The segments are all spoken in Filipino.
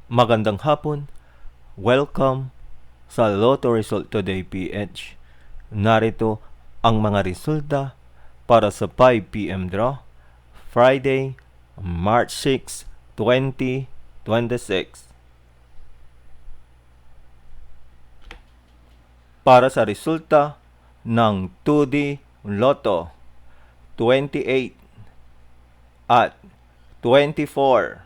Magandang hapon. Welcome sa Lotto Result Today PH. Narito ang mga resulta para sa 5 p.m. draw, Friday, March 6, 2026. Para sa resulta ng 2D Lotto, 28 at 24.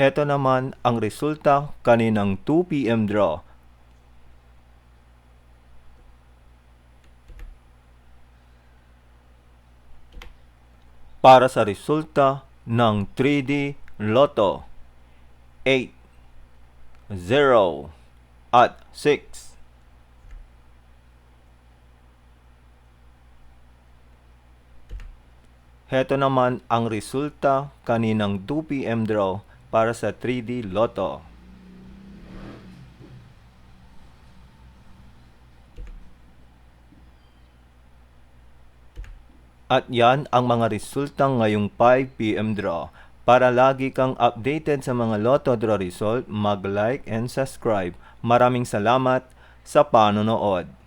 Heto naman ang resulta kaninang 2 p.m. draw. Para sa resulta ng 3D Lotto, 8, 0, at 6. Heto naman ang resulta kaninang 2 p.m. draw para sa 3D Lotto. At yan ang mga resulta ngayong 5 p.m. draw. Para lagi kang updated sa mga Lotto draw result, mag-like and subscribe. Maraming salamat sa panonood.